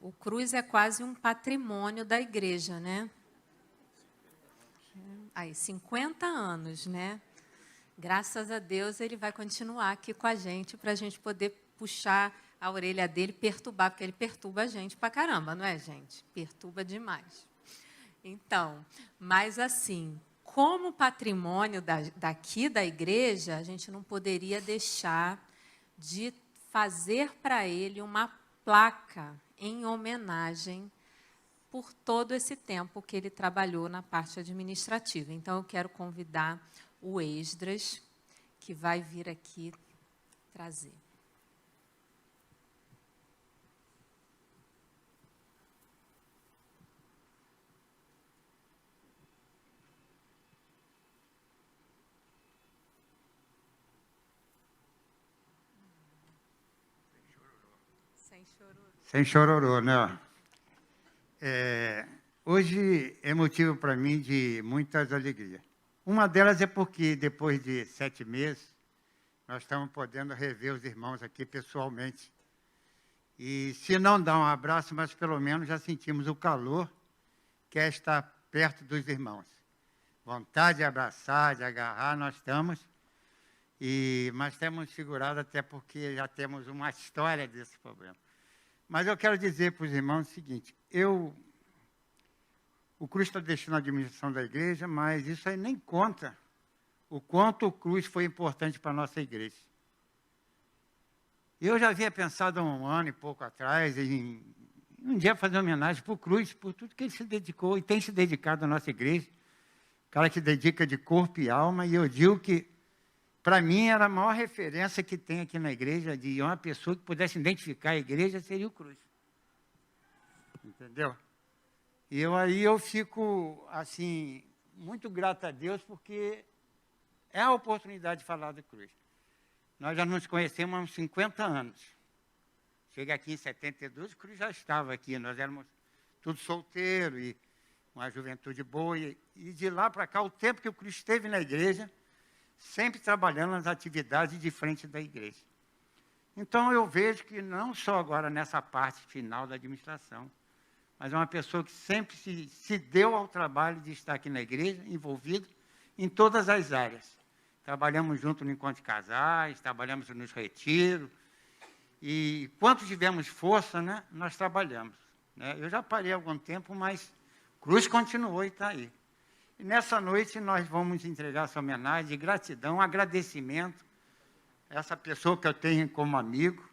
o Cruz é quase um patrimônio da igreja, né? Aí, 50 anos, né? Graças a Deus, ele vai continuar aqui com a gente, para a gente poder puxar a orelha dele, perturbar, porque ele perturba a gente pra caramba, não é, gente? Perturba demais. Então, mas assim, como patrimônio daqui da igreja, a gente não poderia deixar de fazer para ele uma placa em homenagem por todo esse tempo que ele trabalhou na parte administrativa. Então, eu quero convidar o Esdras, que vai vir aqui trazer. Sem chororô, né? Hoje é motivo para mim de muitas alegrias. Uma delas é porque, depois de 7 meses, nós estamos podendo rever os irmãos aqui pessoalmente. E, se não dar um abraço, mas pelo menos já sentimos o calor que é estar perto dos irmãos. Vontade de abraçar, de agarrar, nós estamos. Mas temos segurado até porque já temos uma história desse problema. Mas eu quero dizer para os irmãos o seguinte, o Cruz está deixando a administração da igreja, mas isso aí nem conta o quanto o Cruz foi importante para a nossa igreja. Eu já havia pensado há 1 ano e pouco atrás em um dia fazer uma homenagem para o Cruz, por tudo que ele se dedicou e tem se dedicado à nossa igreja. O cara que dedica de corpo e alma, e eu digo que, para mim, era a maior referência que tem aqui na igreja, de uma pessoa que pudesse identificar a igreja, seria o Cruz. Entendeu? E eu fico, assim, muito grato a Deus, porque é a oportunidade de falar do Cruz. Nós já nos conhecemos há uns 50 anos. Cheguei aqui em 72, o Cruz já estava aqui. Nós éramos todos solteiros e uma juventude boa. E de lá para cá, o tempo que o Cruz esteve na igreja, sempre trabalhando nas atividades de frente da igreja. Então, eu vejo que não só agora nessa parte final da administração, mas é uma pessoa que sempre se deu ao trabalho de estar aqui na igreja, envolvido em todas as áreas. Trabalhamos junto no encontro de casais, trabalhamos nos retiros, e quanto tivemos força, né, nós trabalhamos. Né? Eu já parei há algum tempo, mas Cruz continuou e está aí. E nessa noite nós vamos entregar essa homenagem de gratidão, agradecimento a essa pessoa que eu tenho como amigo,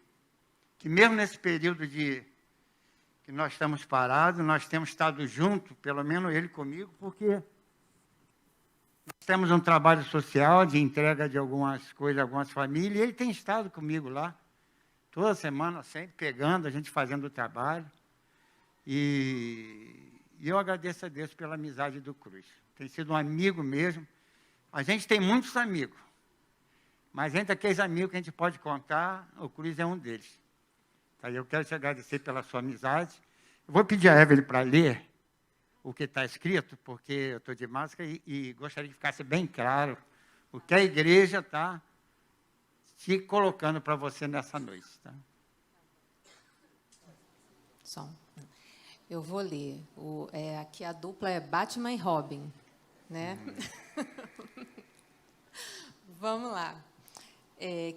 que mesmo nesse período que nós estamos parados, nós temos estado juntos, pelo menos ele comigo, porque nós temos um trabalho social de entrega de algumas coisas a algumas famílias, e ele tem estado comigo lá, toda semana, sempre pegando, a gente fazendo o trabalho. E eu agradeço a Deus pela amizade do Cruz. Tem sido um amigo mesmo. A gente tem muitos amigos, mas entre aqueles amigos que a gente pode contar, o Cruz é um deles. Tá? Eu quero te agradecer pela sua amizade. Eu vou pedir a Evelyn para ler o que está escrito, porque eu estou de máscara e gostaria que ficasse bem claro o que a igreja está te colocando para você nessa noite. Tá? Só. Eu vou ler. Aqui a dupla é Batman e Robin, né? Vamos lá.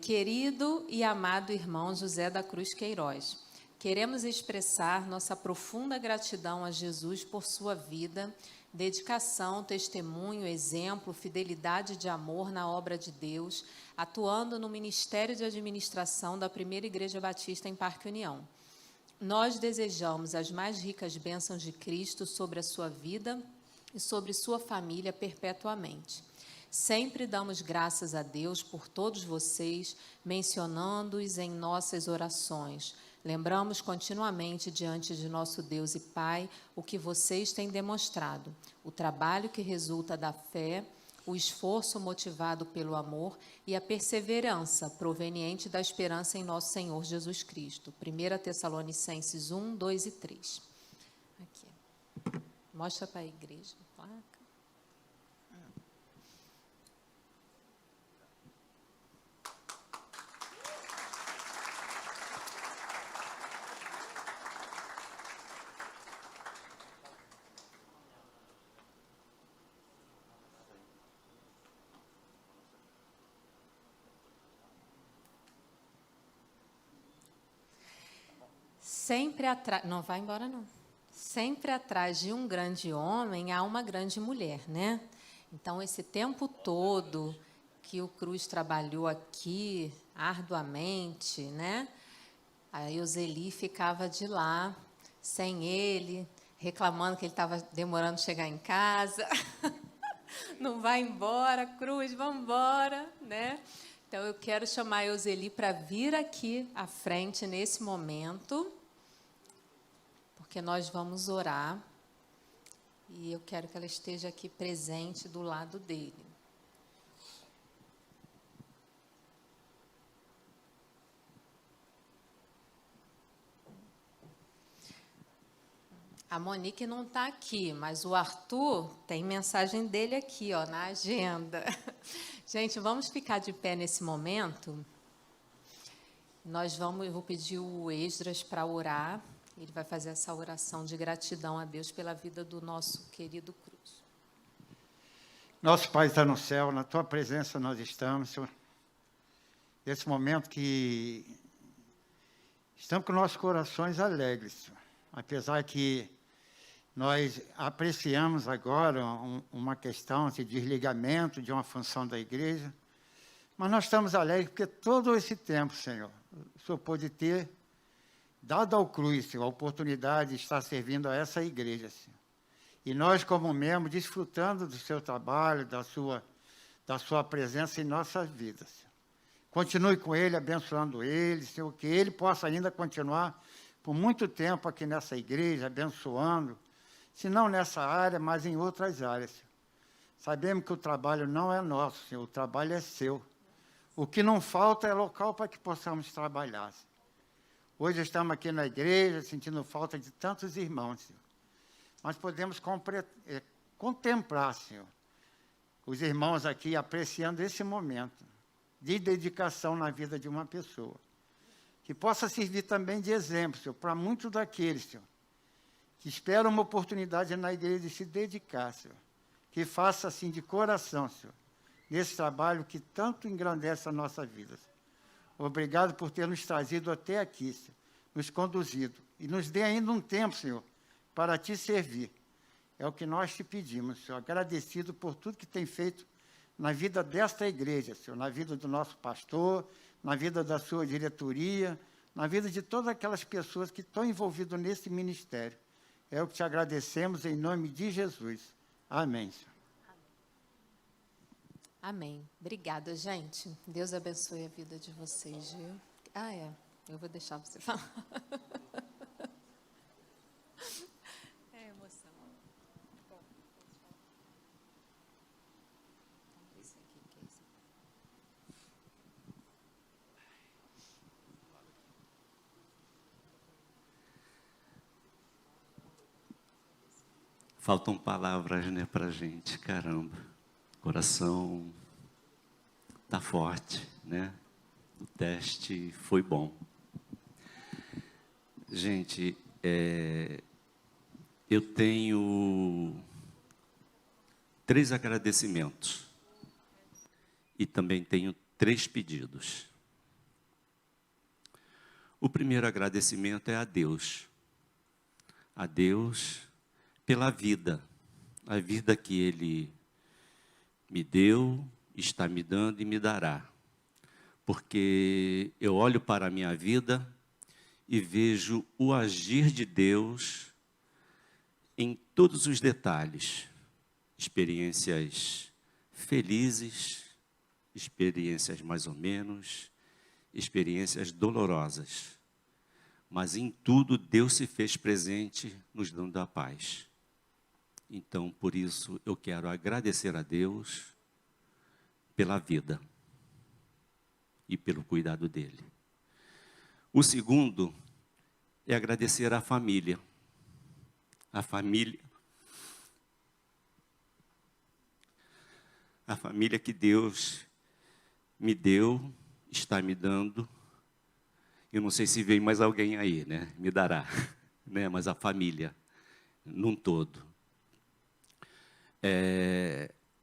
Querido e amado irmão José da Cruz Queiroz, queremos expressar nossa profunda gratidão a Jesus por sua vida, dedicação, testemunho, exemplo, fidelidade de amor na obra de Deus, atuando no Ministério de Administração da Primeira Igreja Batista em Parque União. Nós desejamos as mais ricas bênçãos de Cristo sobre a sua vida e sobre sua família perpetuamente. Sempre damos graças a Deus por todos vocês, mencionando-os em nossas orações. Lembramos continuamente diante de nosso Deus e Pai o que vocês têm demonstrado, o trabalho que resulta da fé, o esforço motivado pelo amor e a perseverança proveniente da esperança em nosso Senhor Jesus Cristo. 1 Tessalonicenses 1, 2 e 3. Aqui. Mostra para a igreja a placa. Sempre atrás, não vai embora não. Sempre atrás de um grande homem há uma grande mulher, né? Então esse tempo todo que o Cruz trabalhou aqui arduamente, né? A Euseli ficava de lá sem ele, reclamando que ele estava demorando a chegar em casa. Não vai embora, Cruz, vamos embora, né? Então eu quero chamar a Euseli para vir aqui à frente nesse momento, porque nós vamos orar e eu quero que ela esteja aqui presente do lado dele. A Monique não está aqui, mas o Arthur tem mensagem dele aqui, ó, na agenda. Gente, vamos ficar de pé nesse momento. Eu vou pedir o Esdras para orar. Ele vai fazer essa oração de gratidão a Deus pela vida do nosso querido Cruz. Nosso Pai está no céu, na Tua presença nós estamos, Senhor. Nesse momento que estamos com nossos corações alegres, Senhor. Apesar que nós apreciamos agora uma questão de desligamento de uma função da igreja, mas nós estamos alegres porque todo esse tempo, Senhor, o Senhor pôde ter dado ao Cruz, Senhor, a oportunidade de estar servindo a essa igreja, Senhor. E nós, como membros, desfrutando do seu trabalho, da sua presença em nossas vidas, Senhor. Continue com ele, abençoando ele, Senhor, que ele possa ainda continuar por muito tempo aqui nessa igreja, abençoando, se não nessa área, mas em outras áreas, Senhor. Sabemos que o trabalho não é nosso, Senhor, o trabalho é seu. O que não falta é local para que possamos trabalhar, Senhor. Hoje estamos aqui na igreja, sentindo falta de tantos irmãos, Senhor. Mas podemos contemplar, Senhor, os irmãos aqui apreciando esse momento de dedicação na vida de uma pessoa. Que possa servir também de exemplo, Senhor, para muitos daqueles, Senhor, que esperam uma oportunidade na igreja de se dedicar, Senhor. Que faça assim de coração, Senhor, nesse trabalho que tanto engrandece a nossa vida, Senhor. Obrigado por ter nos trazido até aqui, Senhor, nos conduzido. E nos dê ainda um tempo, Senhor, para te servir. É o que nós te pedimos, Senhor. Agradecido por tudo que tem feito na vida desta igreja, Senhor, na vida do nosso pastor, na vida da sua diretoria, na vida de todas aquelas pessoas que estão envolvidas nesse ministério. É o que te agradecemos em nome de Jesus. Amém, Senhor. Amém. Obrigada, gente. Deus abençoe a vida de vocês, viu? Eu vou deixar você falar. É emoção. Bom, isso aqui, que é isso? Faltam palavras, né, para gente, caramba. O coração está forte, né? O teste foi bom. Gente, eu tenho 3 agradecimentos e também tenho 3 pedidos. O primeiro agradecimento é a Deus pela vida, a vida que Ele me deu, está me dando e me dará. Porque eu olho para a minha vida e vejo o agir de Deus em todos os detalhes. Experiências felizes, experiências mais ou menos, experiências dolorosas. mas em tudo Deus se fez presente nos dando a paz. Então, por isso, eu quero agradecer a Deus pela vida e pelo cuidado dele. O segundo é agradecer à família. A família que Deus me deu, está me dando. Eu não sei se vem mais alguém aí, né? Me dará, né? Mas a família, num todo.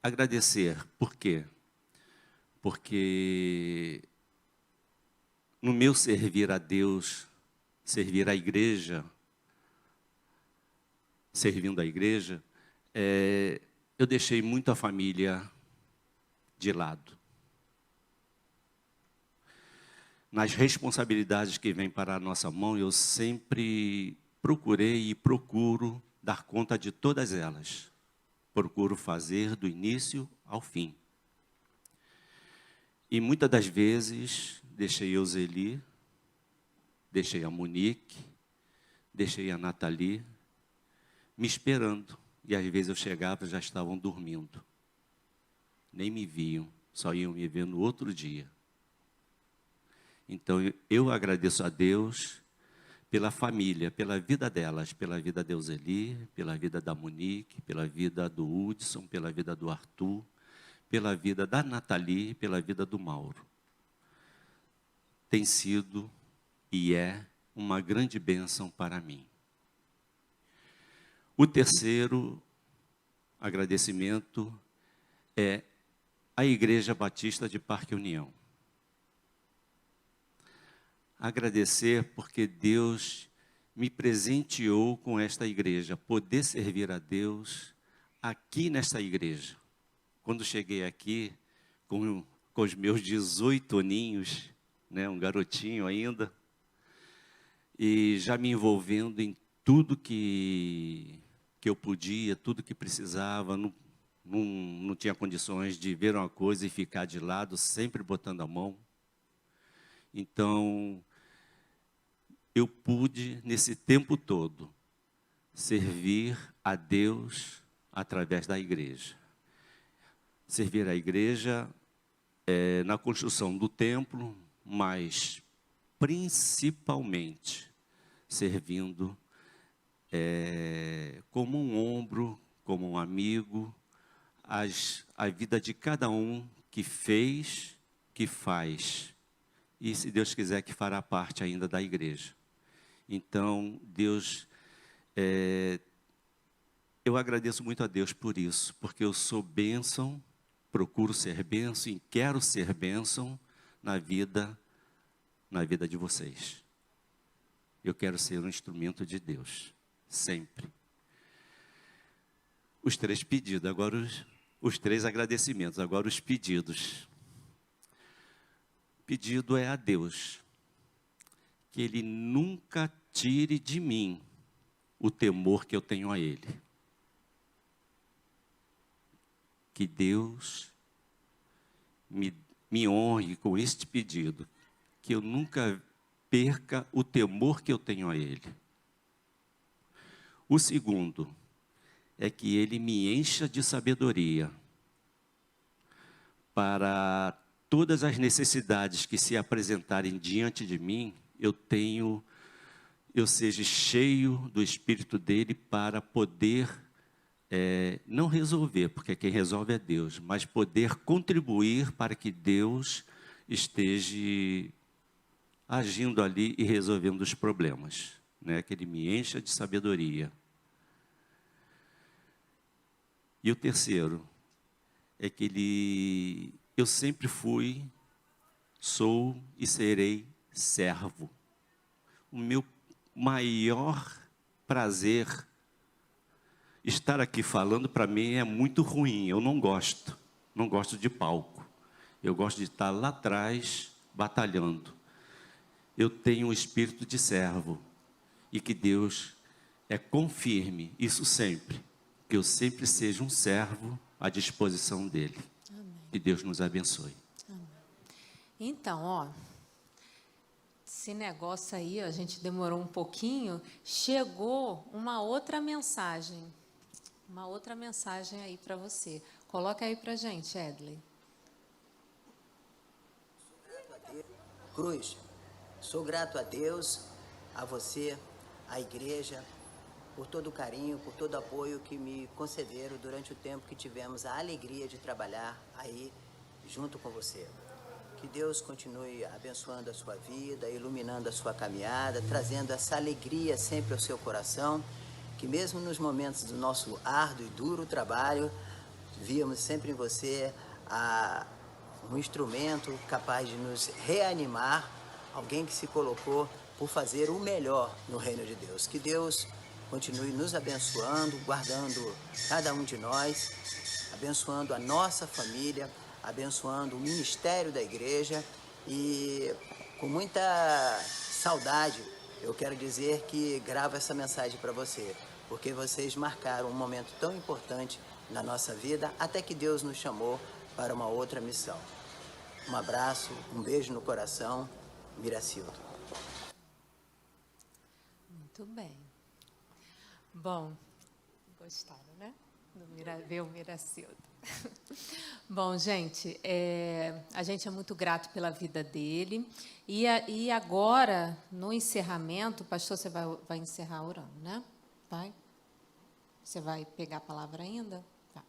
Agradecer, por quê? Porque no meu servir a Deus, servir a igreja, servindo a igreja, eu deixei muito a família de lado. Nas responsabilidades que vêm para a nossa mão, eu sempre procurei e procuro dar conta de todas elas. Procuro fazer do início ao fim. E muitas das vezes, deixei a Euseli, deixei a Monique, deixei a Nathalie, me esperando. E às vezes eu chegava e já estavam dormindo. Nem me viam, só iam me ver no outro dia. Então, eu agradeço a Deus pela família, pela vida delas, pela vida da Euseli, pela vida da Monique, pela vida do Hudson, pela vida do Arthur, pela vida da Nathalie, pela vida do Mauro. Tem sido e é uma grande bênção para mim. O terceiro agradecimento é a Igreja Batista de Parque União. Agradecer porque Deus me presenteou com esta igreja, poder servir a Deus aqui nesta igreja. Quando cheguei aqui, com os meus 18 aninhos, né, um garotinho ainda, e já me envolvendo em tudo que eu podia, tudo que precisava, não tinha condições de ver uma coisa e ficar de lado, sempre botando a mão. Então, eu pude, nesse tempo todo, servir a Deus através da igreja. Servir a igreja na construção do templo, mas principalmente servindo como um ombro, como um amigo, a vida de cada um que fez, que faz. E, se Deus quiser, que fará parte ainda da igreja. Então, Deus, eu agradeço muito a Deus por isso, porque eu sou bênção, procuro ser bênção e quero ser bênção na vida de vocês. Eu quero ser um instrumento de Deus, sempre. Os 3 pedidos, agora os 3 agradecimentos, agora os pedidos. Pedido é a Deus que Ele nunca tire de mim o temor que eu tenho a Ele. Que Deus me honre com este pedido, que eu nunca perca o temor que eu tenho a Ele. O segundo é que Ele me encha de sabedoria para todas as necessidades que se apresentarem diante de mim, eu seja cheio do Espírito dele para poder, não resolver, porque quem resolve é Deus, mas poder contribuir para que Deus esteja agindo ali e resolvendo os problemas, né? Que ele me encha de sabedoria. E o terceiro é que eu sempre fui, sou e serei servo. O meu maior prazer, estar aqui falando, para mim é muito ruim, eu não gosto de palco. Eu gosto de estar lá atrás, batalhando. Eu tenho um espírito de servo, e que Deus confirme isso sempre, que eu sempre seja um servo à disposição dele. Amém. Que Deus nos abençoe. Amém. Então, Esse negócio aí, a gente demorou um pouquinho, chegou uma outra mensagem. Uma outra mensagem aí para você. Coloca aí para gente, Edley. Cruz, sou grato a Deus, a você, à igreja, por todo o carinho, por todo o apoio que me concederam durante o tempo que tivemos a alegria de trabalhar aí junto com você. Que Deus continue abençoando a sua vida, iluminando a sua caminhada, trazendo essa alegria sempre ao seu coração, que mesmo nos momentos do nosso árduo e duro trabalho, víamos sempre em você um instrumento capaz de nos reanimar, alguém que se colocou por fazer o melhor no reino de Deus. Que Deus continue nos abençoando, guardando cada um de nós, abençoando a nossa família, abençoando o ministério da igreja e com muita saudade eu quero dizer que gravo essa mensagem para você, porque vocês marcaram um momento tão importante na nossa vida, até que Deus nos chamou para uma outra missão. Um abraço, um beijo no coração, Miracildo. Muito bem. Bom, gostaram, né? Ver o Miracildo. Bom, gente, a gente é muito grato pela vida dele. E agora, no encerramento, pastor, você vai encerrar orando, né? Vai? Você vai pegar a palavra ainda? Tá.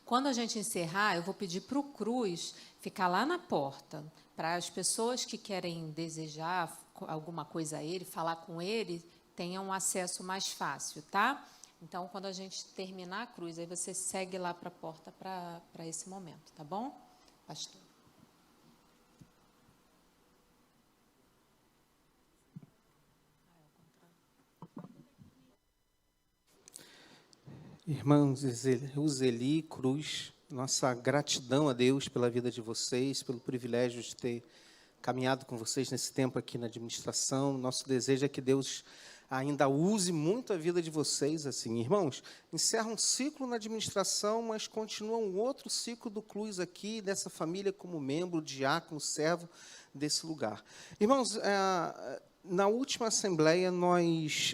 Quando a gente encerrar, eu vou pedir para o Cruz ficar lá na porta, para as pessoas que querem desejar alguma coisa a ele, falar com ele, tenham um acesso mais fácil, tá? Então, quando a gente terminar a cruz, aí você segue lá para a porta para esse momento, tá bom, pastor? Irmãos Uzeli, Cruz, nossa gratidão a Deus pela vida de vocês, pelo privilégio de ter caminhado com vocês nesse tempo aqui na administração. Nosso desejo é que Deus ainda use muito a vida de vocês, assim. Irmãos, encerra um ciclo na administração, mas continua um outro ciclo do Cruz aqui, dessa família como membro, diácono, servo desse lugar. Irmãos, na última assembleia nós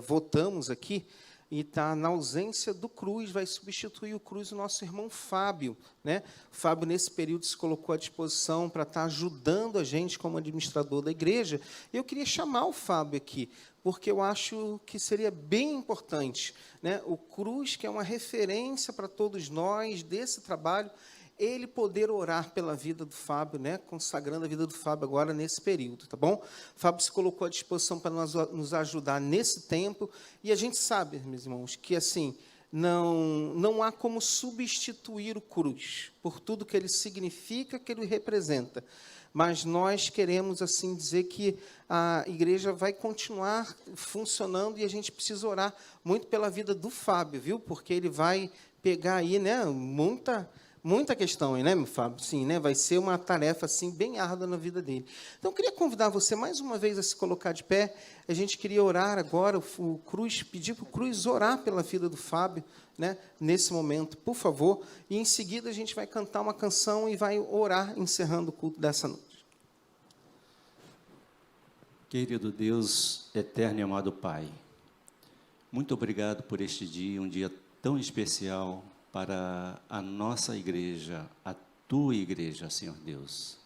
votamos aqui, e está na ausência do Cruz, vai substituir o Cruz o nosso irmão Fábio, né? O Fábio, nesse período, se colocou à disposição para estar ajudando a gente como administrador da igreja. Eu queria chamar o Fábio aqui, porque eu acho que seria bem importante, né? O Cruz, que é uma referência para todos nós desse trabalho, ele poder orar pela vida do Fábio, né? Consagrando a vida do Fábio agora nesse período, tá bom? O Fábio se colocou à disposição para nos ajudar nesse tempo, e a gente sabe, meus irmãos, que assim, não há como substituir o Cruz, por tudo que ele significa, que ele representa. Mas nós queremos, assim, dizer que a igreja vai continuar funcionando e a gente precisa orar muito pela vida do Fábio, viu? Porque ele vai pegar aí, né, muita questão aí, né, meu Fábio? Sim, né? Vai ser uma tarefa assim bem árdua na vida dele. Então, eu queria convidar você mais uma vez a se colocar de pé. A gente queria orar agora, o Cruz, pedir para o Cruz orar pela vida do Fábio, né, nesse momento, por favor. E em seguida a gente vai cantar uma canção e vai orar, encerrando o culto dessa noite. Querido Deus, eterno e amado Pai, muito obrigado por este dia, um dia tão especial para a nossa igreja, a tua igreja, Senhor Deus.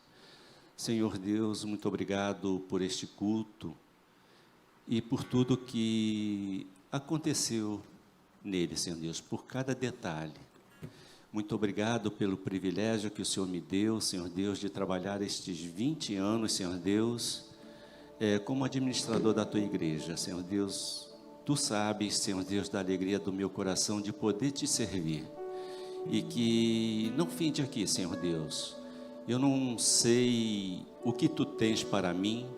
Senhor Deus, muito obrigado por este culto e por tudo que aconteceu nele, Senhor Deus, por cada detalhe. Muito obrigado pelo privilégio que o Senhor me deu, Senhor Deus, de trabalhar estes 20 anos, Senhor Deus, como administrador da tua igreja, Senhor Deus. Tu sabes, Senhor Deus, da alegria do meu coração de poder te servir. E que não finde aqui, Senhor Deus. Eu não sei o que tu tens para mim,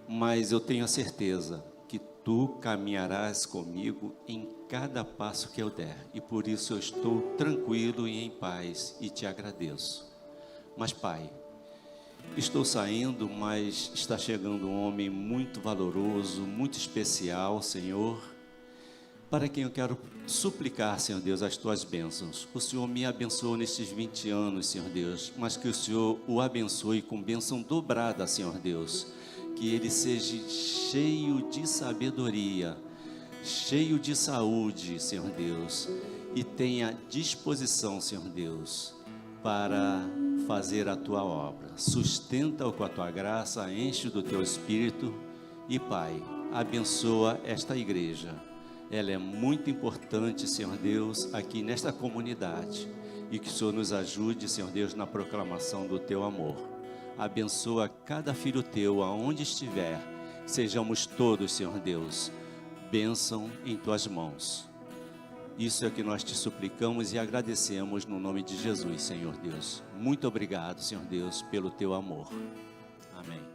mas eu tenho a certeza que tu caminharás comigo em cada passo que eu der. E por isso eu estou tranquilo e em paz e te agradeço. Mas, Pai, estou saindo, mas está chegando um homem muito valoroso, muito especial, Senhor, para quem eu quero suplicar, Senhor Deus, as tuas bênçãos. O Senhor me abençoou nestes 20 anos, Senhor Deus, mas que o Senhor o abençoe com bênção dobrada, Senhor Deus. que ele seja cheio de sabedoria, cheio de saúde, Senhor Deus, e tenha disposição, Senhor Deus, para fazer a tua obra. Sustenta-o com a tua graça, enche do teu espírito e, Pai, abençoa esta igreja. Ela é muito importante, Senhor Deus, aqui nesta comunidade, e que o Senhor nos ajude, Senhor Deus, na proclamação do teu amor. Abençoa cada filho teu, aonde estiver, sejamos todos, Senhor Deus, bênção em tuas mãos. Isso é que nós te suplicamos e agradecemos no nome de Jesus, Senhor Deus. Muito obrigado, Senhor Deus, pelo teu amor. Amém.